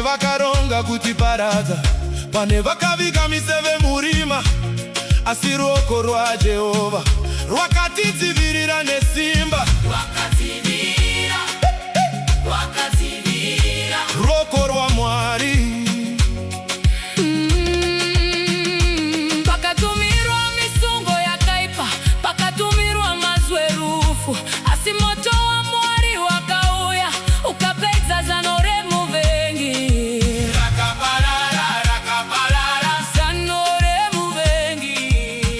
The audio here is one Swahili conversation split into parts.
vakaronga kuti parada, pane vakaviga miseve murima, asi ruoko rwa Jehova rwakatidzivirira nesimba. Ruoko rwa Mwari. Pakatumirwa misungo yakaipa, pakatumirwa mazwerufu, asi moto wa Mwari wakauya ukapedza zano remu vengi. Rakaparara zano remu vengi.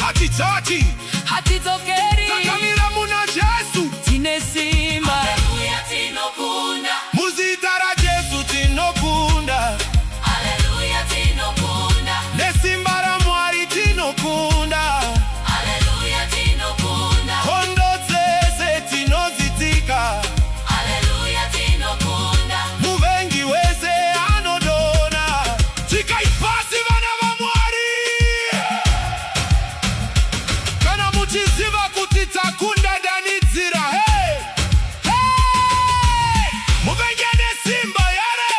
Hatitokeri takamira muna Jesu tine simba. Haleluya tinokunda. Muzita ra Jesu tinokunda. Haleluya tinokunda. Nesimba ra Mwari tinokunda. Haleluya tinokunda. Hondo dzese tinozitika. Haleluya tinokunda. Muvengi wese anodona. Tikaipasi vana va Mwari. Kana muchiziva kuti takunda danidzira. Hey! Hey! Muvengi ane simba yare.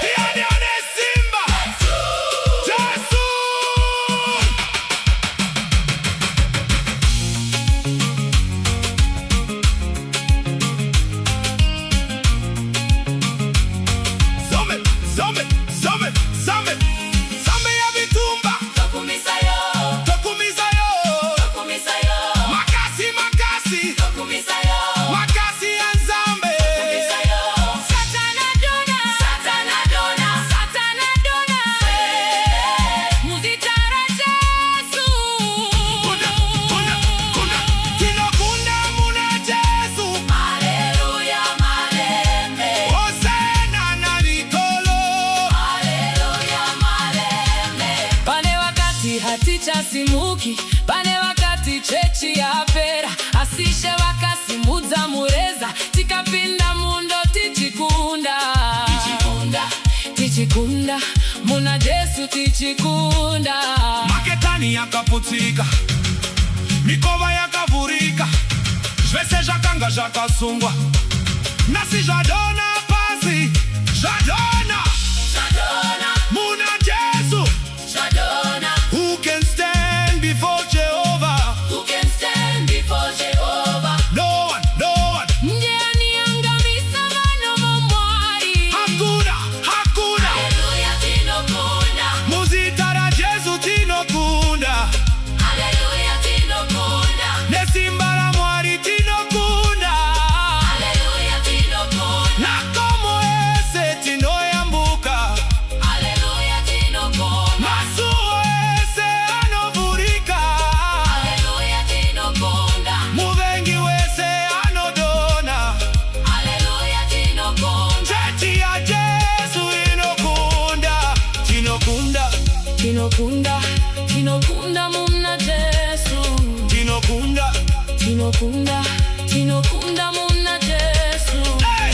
Ndiani ane simba? Jesu! Zome, zome, zome, zome. Zome ya vitumba. Tokumisayo. Tokumisayo. Tokumisayo. Makasi, makasi. Tokumisayo. Makasi ya Nzambe. Tokumisayo. Satana dona, Satana dona. Satana dona. Muzita ra Jesu. Kunda, kunda, kunda. Tinokunda muna Jesu. Haleluya malembe. Hosana na vitolo. Haleluya malembe. Pane wakati hatichasimuki, pane wakati chechi yapera, asishe wakasimudza mureza, tikapinda mundo tichikunda. Tichikunda muna Jesu tichikunda. Maketani yakaputika, mikova yakavurika, zvese zvakanga zvakasungwa, nasi zvadona pasi, zvadona Shadona. muna Jesu. Shadona. Who can stand before Jehovah? Who can stand before Jehovah? No one, no one. Ndiani angamisa vano va Mwari. Hakuna, hakuna. Haleluya tinokunda. Muzita ra Jesu tinokunda. Haleluya tinokunda. Nesimba ra Mwari tinokunda. Haleluya tinokunda. Na komo ese tinoyambuka. Haleluya tinokunda. Masuo ese anovurika. Haleluya tinokunda. Muvengi wese anodona. Haleluya tinokunda. Chechi ya Jesu inokunda. Tinokunda. Tinokunda, tinokunda muna Jesu. Tinokunda. Tinokunda, tinokunda muna Jesu. Hey!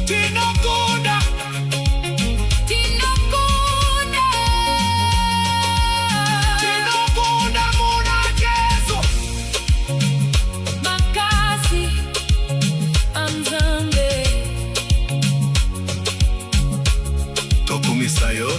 Tinokunda. Tinokunda. Tinokunda muna Jesu. Makasi Nzambe. Tokumisayo.